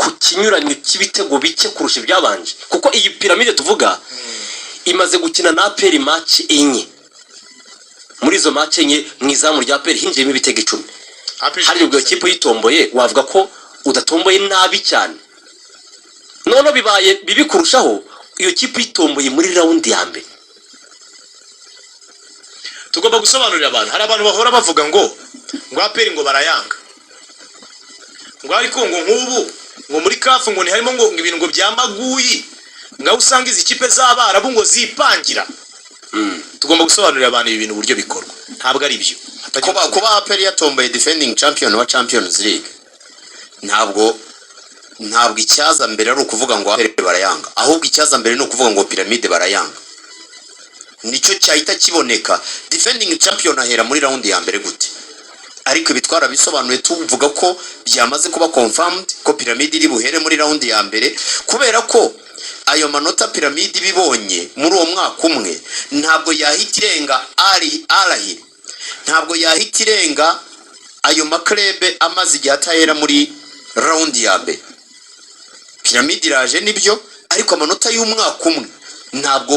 ku kinyuranyo cy'ibitego bike kurusha ibyabanje kuko iyi piramide tuvuga imaze gukina na APR match enye muri izo match enye mu izamu rya APR hinjiyemo ibitego 10 hari ubwo kipe yitomboye wavuga ko udatomboye nabi cyane none bibaye bibi kurushaho iyo kipe yitomboye muri round ya mbere tugomba gusobanurira abantu hari abantu bahora bavuga ngo APR ngo barayanga ngo ariko ngo nk'ubu ngo muri kafu ngo ni harimo ngo ibintu ngo byamaguyi ngaho usanga izi kipe z'abarabu ngo zipangira tugomba gusobanurira abantu ibi bintu uburyo bikorwa ntabwo ari byo kuba APR yatomboye defending champion wa Champions League ntabwo icyaza mbere ari ukuvuga ngo APR barayanga ahubwo icyaza mbere ni ukuvuga ngo piramide barayanga nicyo cyahita kiboneka defending champion ahera muri round ya mbere gute ariko bitwara bisobanuye tuvuga ko byamaze kuba confirmed ko piramide iri buhere muri round ya mbere kubera ko ayo manota piramide bibonye muri uwo mwaka umwe ntabwo yahita irenga Al-Ahly ntabwo yahita irenga ayo maklebe amaze igihe atahera muri round ya mbere piramide iraje nibyo ariko amanota y'umwaka umwe ntabwo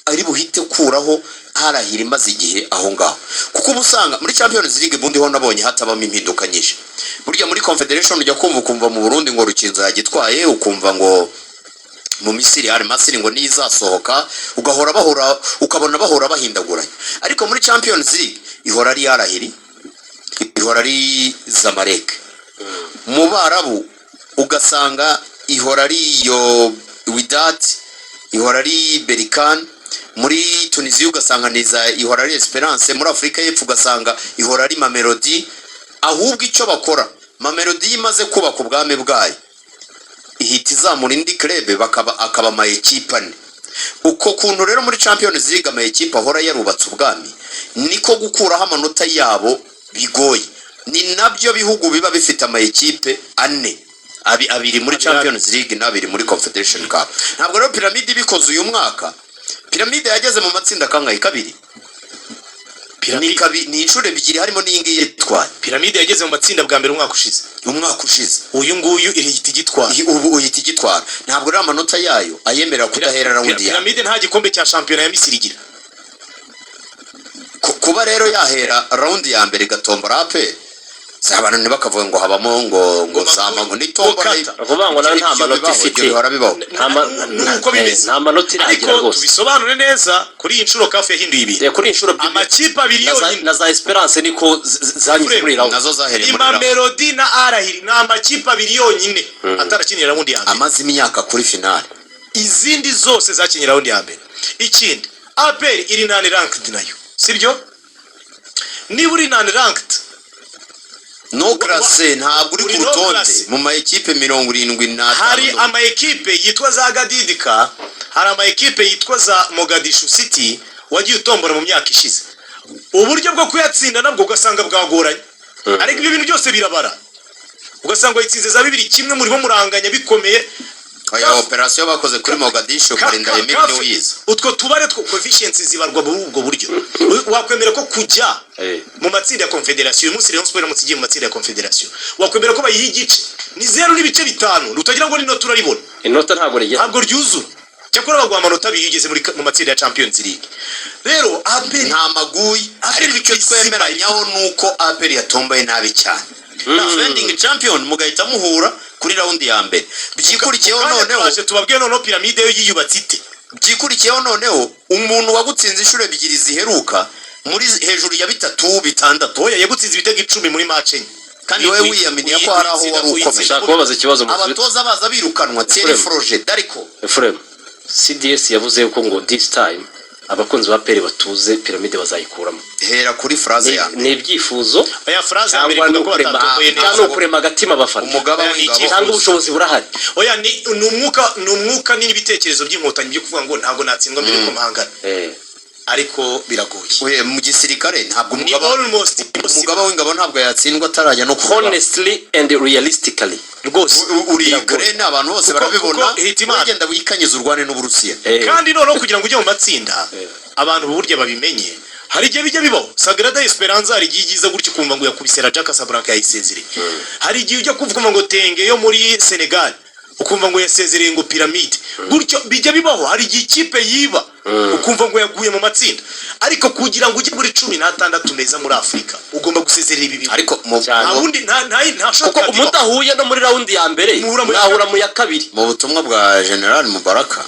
ari buhite kuraho Al-Ahly maze igihe aho ngaho kuko ubusanga muri Champions League bundi ho nabonye hatabamo impinduka nyinshi burya muri Confederation ujya kumva mu Burundi ngo Rukinzo yagitwaye ukumva ngo mu Misiri Al Masry ngo nizasohoka ukabona bahora bahindaguranye ariko muri Champions League ihora ari Al-Ahly ihora ari Zamalek mu Barabu ugasanga ihora ari yo Wydad ihora ari Berkane muri Tunisia ugasanga niza ihora ari Esperance muri Afrika y'Epfo ugasanga ihora ari Mamelodi ahubwo icyo bakora Mamelodi imaze kuba ku bwame bwayo ihita izamura indi club akaba ama equipe ane uko kuntu rero muri Champions League ama equipe ahora yarubatse ubwami niko gukuraho amanota yabo bigoye ni nabyo bihugu biba bifite ama equipe ane abiri muri Champions League n'abiri muri Confederation Cup ntabwo rero piramide bikoze uyu mwaka piramide yageze mu matsinda kangahe kabiri ni inshuro ebyiri harimo n'iyingiyi yitwaye piramide yageze mu matsinda bwa mbere umwaka ushize uyu nguyu ihita igitwara ubu uhita igitwara ntabwo rero amanota yayo ayemerera kudahera round ya piramide nta gikombe cya shampiyona ya Misiri igira kuba rero yahera round ya mbere gatombora APR zabana ne bakavuga ngo habamo ngo zama ngo nitombora bavuga ngo nta manota ifite nuko bimeze nta manota iragira rwose bisobanure neza kuri iyi nshuro kafu yahinduye ibintu kuri inshuro amakipe abiri yonyine na za Esperance niko zanyuze kuri round nazo zahereye muri Mamelodi na Al-Ahly na amakipe abiri yonyine atarakinira round ya mbere amazi imyaka kuri finale izindi zose zakinira round ya mbere ikindi APR iri nane ranked nayo sibyo niba uri nane ranked no classe ntabwo uri ku rutonde mu ma equipe 75 hari ama equipe yitwa za Gadidika hari ama equipe yitwa za Mogadishu City wagiye utombora mu myaka ishize uburyo bwo kuyatsinda nabwo ugasanga bwagoranye ariko ibi bintu byose birabara ugasanga yitsinze za 2-1 muri bo muranganya bikomeye aya operation bakoze kuri Mogadishu karinda Emile Wiz utwo tubare two coefficients zibarwa muri ubwo buryo wakwemera ko kujya mu matsinda ya Confederation umunsi Rayon Sport mutsigiye mu matsinda ya Confederation wakwemera ko bayigice ni 0.5 rutagira ngo ni nota uraribona inota ntabwo ryuzura cyakora bagwa amanota bigeze mu matsinda ya Champions League rero APR nta maguyi ariko icyo twemeranyaho nuko APR yatombaye nabi cyane na defending champion mugahita muhura kuri round ya mbere byikurikiyeho noneho tubabwiye noneho piramide yo yiyubatse ite byikurikiyeho noneho umuntu wagutsinze inshuro ebyiri ziheruka muri hejuru ya 3-6 oya yagutsinze ibitego 10 muri match enye kandi wewe wiyaminiye ko hari aho wari ukomeye shaka kubaza ikibazo mu abatoza baza birukanwa Thierry Froger dariko Efrem CDS yavuze ko ngo this time abakunzi ba APR batuze piramide bazayikuramo hera kuri phrase ya ni ibyifuzo aya phrase mbere ko batatomboye neza no kurema agatima bafata umugaba w'ingabo cyangwa ubushobozi burahari oya ni umwuka n'ibitekerezo by'inkotanyi byo kuvuga ngo ntago natsindwa mbere ko mpangana ariko biragoye mu gisirikare ntabwo umugaba w'ingabo ntabwo yatsindwa atarajya no honestly and realistically rwose uri Ukraine abantu bose barabibona ugenda wikanyiza urwane n'Uburusiya kandi no kugira ngo ujye mu matsinda abantu burya babimenye hari igihe bijya bibaho Sagrada Esperanza hari igihe igiza gutyo kumva ngo yakubise Raja Casablanca yayisezere hari igihe ujya kuvuga ngo Tenge yo muri Senegal ukumva ngo yasezereye ngo piramide gutyo bijya bibaho. Hari igihe ikipe yiba ukumva ngo yaguye mu matsinda, ariko kugira ngo ujye muri 16 meza muri Afurika ugomba gusezerera ibi bintu. ariko nta wundi nta kuko umudahuye no muri raundi ya mbere mwahura mu ya kabiri. mu butumwa bwa General Mubaraka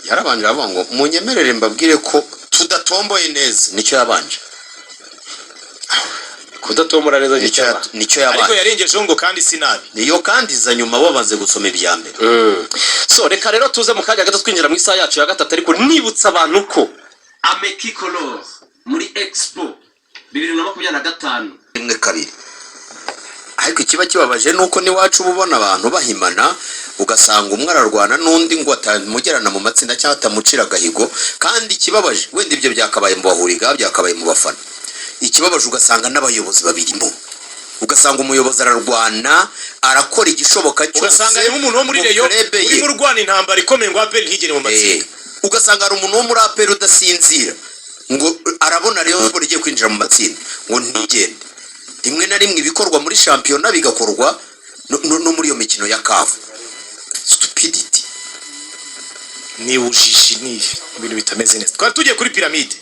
yarabanje avuga ngo munyemerere mbabwire ko tudatomboye neza. Nicyo yabanje, Kudatomora neza nicyo ariko yabanje, yarengejeho ngo kandi sinabi niyo kandi za nyuma babanze gusoma ibya mbere. So reka rero tuze mu kanya gato twinjira mu isaha yacu ya gatatu, ariko nibutsa abantu ko Ameki Colors muri Expo 2025 rimwe kabiri. Ariko ikiba kibabaje nuko niwacu ubona abantu bahimana, ugasanga umwe ararwana n'undi ngo atamugerana mu matsinda cyangwa atamucira gahigo. Kandi kibabaje wenda ibyo byakabaye mu bahuriga, byakabaye mu bafana. Ikibabaje ugasanga n'abayobozi babirimo, ugasanga umuyobozi ararwana arakora igishoboka cyose, ugasanga ari umuntu wo muri Reyo uri mu rwana intambara ikomeye ngo APR ntigere mu matsinda. Ugasanga ari umuntu wo muri APR udasinzira ngo arabona Rayon Sport igiye kwinjira mu matsinda ngo ntigende. Rimwe na rimwe ibikorwa muri shampiyona bigakorwa no muri iyo mikino ya CAF. Stupidity ni ujiji, ni ibintu bitameze neza. Twari tugiye kuri piramide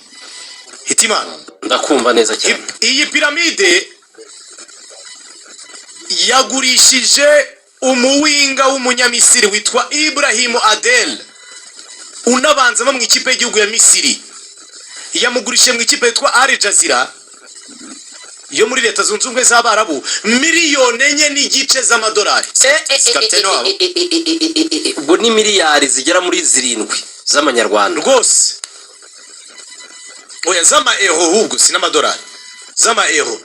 Hitimana, ndakumva neza cyane. Iyi piramide yagurishije umuwinga w'umunyamisiri witwa Ibrahim Adel unabanzamo mu ikipe y'igihugu ya Misiri. Yamugurishije mu ikipe yitwa Al Jazeera yo muri Leta Zunze Ubumwe z'Abarabu miliyoni 4 z'amadolari. Ubwo ni miliyari zigera muri 7 z'amanyarwanda rwose. Oya zama euro ahubwo si n'amadolari, zama euro.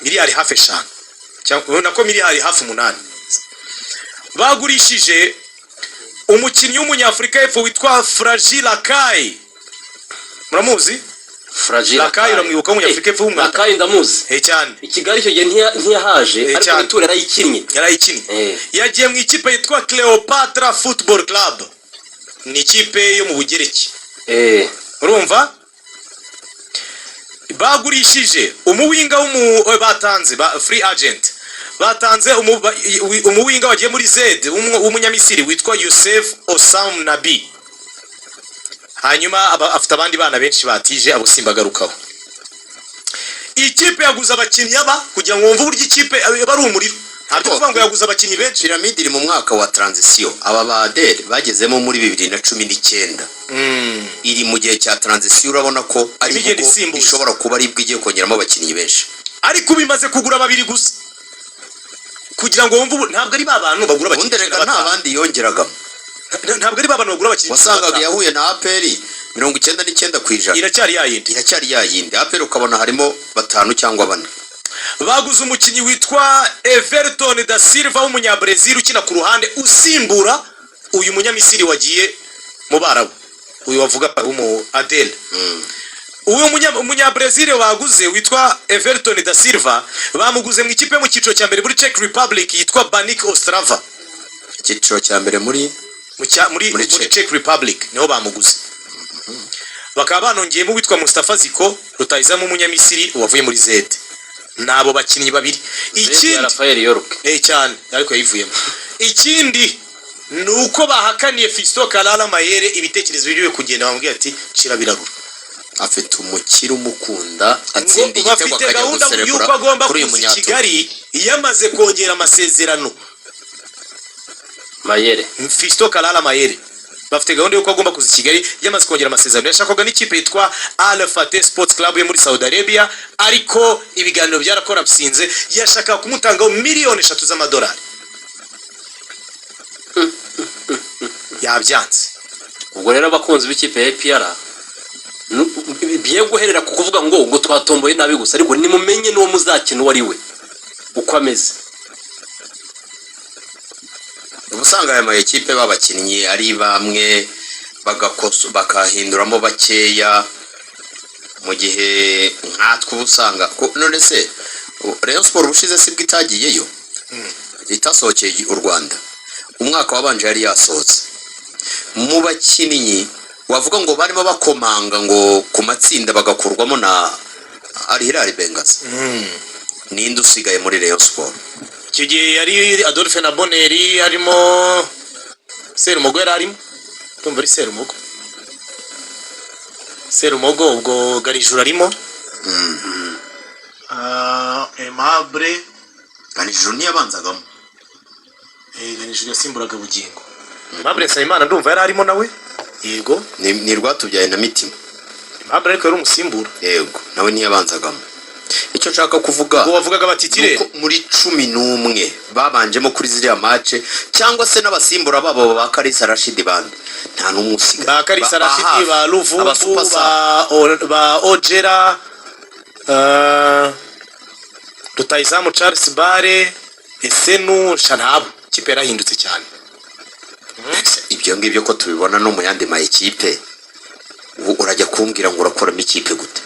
Miliyari hafi 5 cyangwa nako miliyari hafi 8 bagurishije umukinnyi w'umunyafrika y'Epfo witwa Fragile Akai. Muramuzi Fragile Akai? Uramwibuka w'umunyafrika y'Epfo w'umwaka? Akai ndamuzi cyane. Ikigali cyo gihe ntiyahaje, ariko itura yarayikinnye. Yagiye mu ikipe yitwa Cleopatra Football Club, ni ikipe yo mu Bugereki. Urumva bagurishije umuwinga batanze free agent, batanze umuwinga wagiye muri Z w'umunyamisiri witwa Youssef Osam Nabi. Hanyuma afite abandi bana benshi batije abo simbagarukaho. Ikipe yaguze abakinnyi kugira ngo wumve uburyo ikipe bari umuriro. Ntabwo kuvuga ngo yaguze abakinnyi benshi. Piramide iri mu mwaka wa transition. Aba ba Adel bagezemo muri 2019. Iri mu gihe cya transition, urabona ko ari ishobora kuba ari bwigiye kongeramo abakinnyi benshi. Ariko bimaze kugura babiri gusa. Kugira ngo wumve ntabwo ari babantu bagura abakinnyi. Nta bandi yongeragamo. Ntabwo ari babantu bagura abakinnyi. Wasangaga yahuye na APR 99%. Iracyari yayindi. APR ukabona harimo 5 cyangwa 4. Baguze umukinnyi witwa Everton da Silva w'umunyabrazil ukina ku ruhande usimbura uyu munyamisiri wagiye mu Barabu. Uyu wavuga umu Adel. Uyu munyabrazil baguze witwa Everton da Silva bamuguze mu ikipe mu cyiciro cya mbere muri Czech Republic yitwa Baník Ostrava. Icyiciro cya mbere muri Czech Republic niho bamuguze. Bakaba banongeyemo witwa Mustafa Ziko rutayizamu umunyamisiri wavuye muri Z. Nabo bakinnyi babiri. Ikindi Rafael York cyane ariko yivuyemo. Ikindi nuko bahakaniye Fiston Kalala Mayere ibitekerezo biriwe kugenda bamubwiye ati cira birarura. Afite umukiri umukunda atsinda igitego akajya guserebura yuko agomba kuza Kigali yamaze kongera amasezerano. Mayere Fiston Kalala Mayere bafite gahunda yuko agomba kuza Kigali yamaze kongera amasezerano. Yashakaga n'ikipe yitwa Al Fateh Sports Club yo muri Saudi Arabia, ariko ibiganiro byarakora bisinze. Yashaka kumutangaho miliyoni 3 z'amadolari. Yabyanze. Ubwo rero abakunzi b'ikipe ya APR biye guherera ku kuvuga ngo twatomboye nabi gusa, ariko nimumenye n'uwo muzakina uwo ari we uko ameze. Ubusanga aya makipe babakinnyi ari bamwe bakahinduramo bakeya, mu gihe nkatwe ubusanga none se Rayon Sport bushize sibwo itagiyeyo itasohokeye u Rwanda. Umwaka wabanje yari yasohotse. Mu bakinnyi wavuga ngo barimo bakomanga ngo ku matsinda bagakurwamo na Al Hilal Benghazi. Ninde usigaye muri Rayon Sport? icyo gihe yari Adolphe na Boneri, harimo Serumogo yari arimo, ndumva ari Serumogo ubwo Garijuru arimo. Aimable Garijuru ntiyabanzagamo. Garijuru yasimburaga Bugingo. Aimable Nsabimana ndumva yari arimo nawe, yego. Ni Rwatubyaye na Mitima. Aimable ariko yari umusimbura, yego, nawe ntiyabanzagamo. Icyo nshaka kuvuga, ubwo bavugaga batitire muri 11 babanjemo kuri ziriya match, cyangwa se n'abasimbura babo ba Kalisa Rashid bande, nta n'umusiga. ba Kalisa Rashid, ba Luvubu, ba Ojera, Rutahizamu Charles Bare, Esenu, Shanab. Kipe yarahindutse cyane. Ibyo ngibyo ko tubibona no mu yandi ma ekipe, urajya kumbwira ngo urakoramo ikipe gute?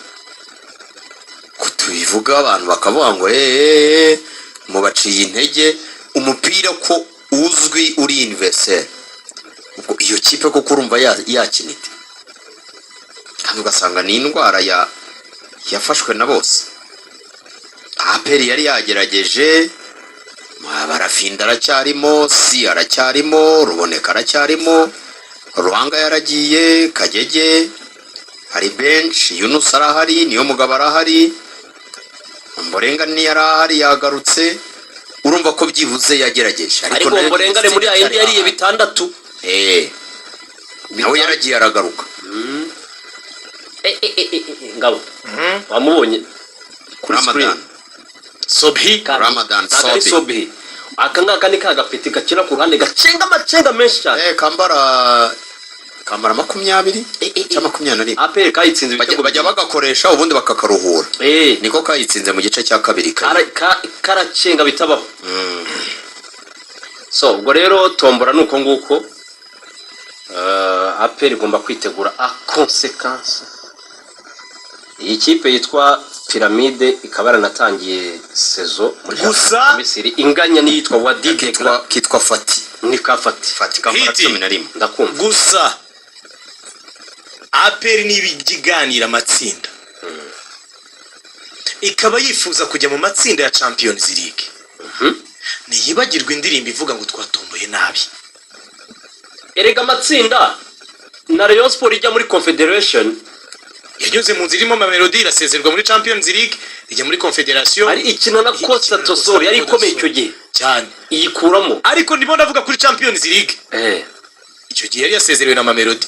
Ko tubivuga abantu bakavuga ngo mu baciye intege umupira ko uzwi uri universel. Ubwo iyo kipe ko kurumva yakinite, kandi ugasanga ni indwara yafashwe na bose. Aperi yari yagerageje, Barafinda aracyarimo, Si aracyarimo, Ruboneka aracyarimo, Ruhanga yaragiye, Kagege hari bench, Yunus arahari, niyo mugabo arahari, Mborenga ni yarahari yagarutse. Urumva ko byivuze yagerageje, ariko Mborenga ne muri ayindi yariye bitandatu. Nawe yaragiye aragaruka. Ngabo wamubonye kuri Ramadan Sobhi, Ramadan Sobhi. Aka ngaka ni kagapeti gakina ku ruhande gacenga amacenga menshi cyane. Kambara 20 cyangwa 21. APR kayitsinze ibitego bajya bagakoresha ubundi bakakaruhura. Niko kayitsinze mu gice cya kabiri karacenga bitabaho. So ubwo rero tombora nuko nguko APR igomba kwitegura a consequence. Iyi kipe yitwa Pyramide ikaba yaranatangiye sezo muri Misiri, inganya ni yitwa Wadi kitwa Fati. Ni ka Fati Kambara 11 ndakumva. Gusa APR nibigiganira amatsinda, ikaba yifuza kujya mu matsinda ya Champions League. Niyibagirwa indirimbo ivuga ngo twatomboye nabi. Erega amatsinda na Rayon Sport ijya muri Confederation yanyuze mu nzira irimo Mamelodi, irasezerwa muri Champions League, ijya muri Confederation. Ari ikina na Costa Tosor yari ikomeye icyo gihe cyane, iyikuramo. Ariko ndimo ndavuga kuri Champions League. Icyo gihe yari yasezerewe na Mamelodi.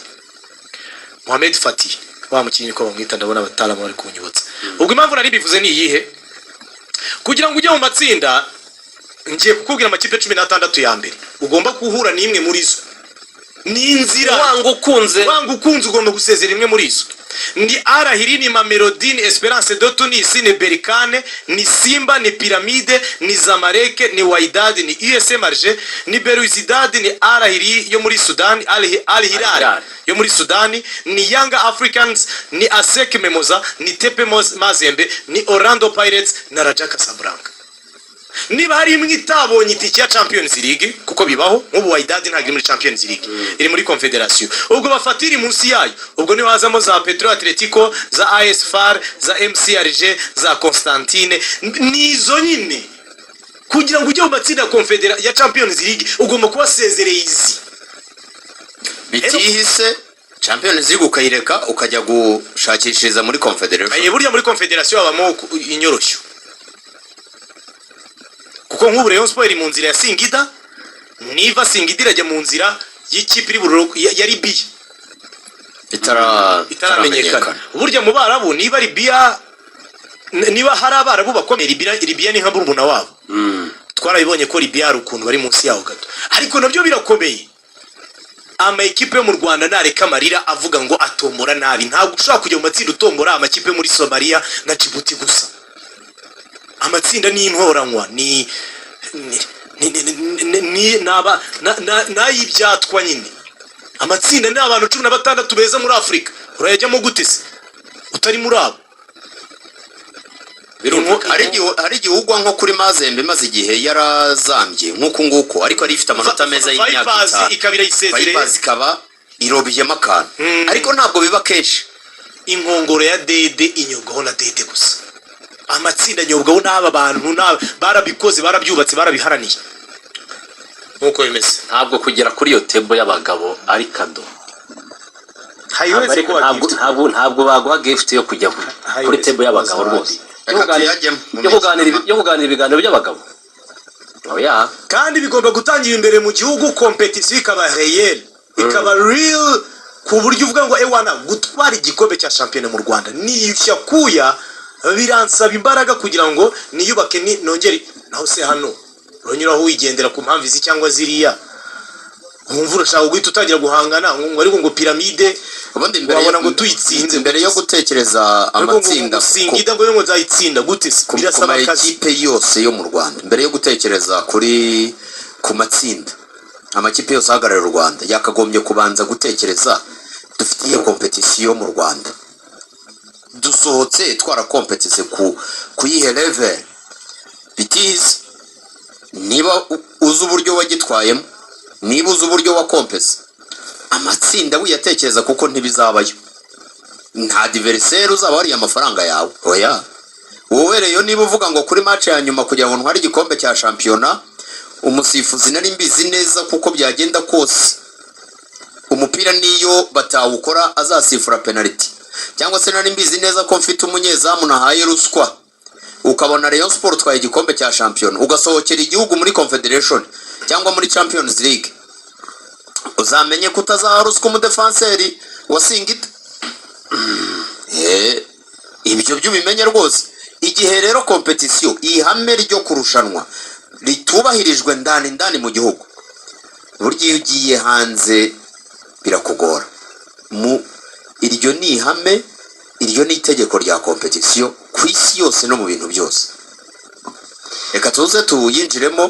Mohamed Fati wa mukinyi ko bamwita, ndabona abatalamu bari kunyibutsa. Ubwo impamvu nari bivuze ni iyihe? Kugira ngo ujye mu matsinda, ngiye kukubwira amakipe 16 ya mbere ugomba kuhura n'imwe muri zo. Ni inzira wanga ukunze ugomba gusezera imwe muri zo. Ni Arahiri, ni Mamelodi, ni Esperance de Tunis, ni Berkane, ni Simba, ni Pyramide, ni Zamalek, ni Wydad, ni USM Alger, ni Belouizdad, ni Arahiri yo muri Sudan, Al Hilal yo muri Sudan, ni Young Africans, ni ASEC Mimosa, ni TP Mazembe, ni Orlando Pirates na Raja Casablanca. Niba hari imwe itabonye itike ya Champions League, kuko bibaho, nk'ubu Wydad ntabwo iri muri Champions League, iri muri Confederation. Ubwo bafatira munsi yayo, ubwo ni wazamo za Petro Atletico, za AS FAR, za MC Alger, za Constantine, nizo nyine. Kugira ngo ujye mu matsinda ya Champions League ugomba kubasezereye izi. Bitihise Champions League ukayireka ukajya gushakishiriza muri Confederation. Burya muri Confederation habamo inyoroshyo. Kuko nk'ubu Rayon Sport mu nzira ya Singida, niva Singida irajya mu nzira y'ikipe ya Libya itaramenyekana. Burya mu Barabu niba Libya, niba hari Abarabu bakomeye, Libya ni nka burumuna wabo. Twarabibonye ko Libya ari ukuntu bari munsi yaho gato, ariko nabyo birakomeye. Ama ekipe yo mu Rwanda nareka amarira avuga ngo atombora nabi. Ntabwo ushaka kujya mu matsinda utombora amakipe muri Somalia na Djibouti gusa. Amatsinda ni intoranywa, ni ibyatwa nyine. Amatsinda ni abantu 16 beza muri Afrika. Urayajyamo gute se utari muri abo? Hari igihugu nko kuri Mazembe maze igihe yarazambye nk'uko nguko, ariko ari ifite amanota meza y'imyaka 5 ikabira isezerere, ikaba irobiyemo akantu. Ariko ntabwo biba kenshi. Inkongoro ya Dede inyogoho na Dede gusa. amatsinda nyobwaho n'aba bantu barabikoze barabyubatse barabiharaniye nkuko bimeze. ntabwo kugera kuri iyo tebo y'abagabo ari kado. Hayiwezi kuba gift. ntabwo baguha gift yo kujya kuri tebo y'abagabo rwose. yo kuganira ibiganiro by'abagabo. Oya. Kandi bigomba gutangira imbere mu gihugu, competition ikaba real, ikaba real ku buryo uvuga ngo ewana gutwara igikombe cya shampiyona mu Rwanda niyushya kuya biransaba imbaraga kugira ngo niyubake nongere naho se hano uranyuraho wigendera ku mpamvu izi cyangwa ziriya nkumva urashaka guhita utangira guhangana ngo ariko ngo piramide ubundi ngo tuyitsinze mbere yo gutekereza amatsinda singida ngo ngo zayitsinda gute birasaba akazi ikipe yose yo mu Rwanda mbere yo gutekereza ku matsinda amakipe yose ahagararira u Rwanda yakagombye kubanza gutekereza dufitiye competition mu Rwanda dusohotse twara competition ku yihe level bitize niba uzi uburyo wagitwayemo niba uzi uburyo wa competition amatsinda wiyatekereza kuko ntibizabayo nta adversaire uzaba wari amafaranga yawe oya wowe rero niba uvuga ngo kuri match ya nyuma kugira ngo ntware igikombe cya shampiyona umusifuzi nari mbizi neza kuko byagenda kose umupira niyo batawukora azasifura penalty cyangwa se nari mbizi neza ko mfite umunyezamu nahaye ruswa ukabona Rayon Sport twaye igikombe cya shampiyona ugasohokera igihugu muri Confederation cyangwa muri Champions League uzamenye kutazaha ruswa umudefenseri wa Singida ibyo byubimenye rwose igihe rero competition ihame ryo kurushanwa ritubahirijwe ndani mu gihugu buryo iyo ugiye hanze birakugora mu iryo ni ihame iryo ni itegeko rya competition ku isi yose no mu bintu byose reka tuze tuyinjiremo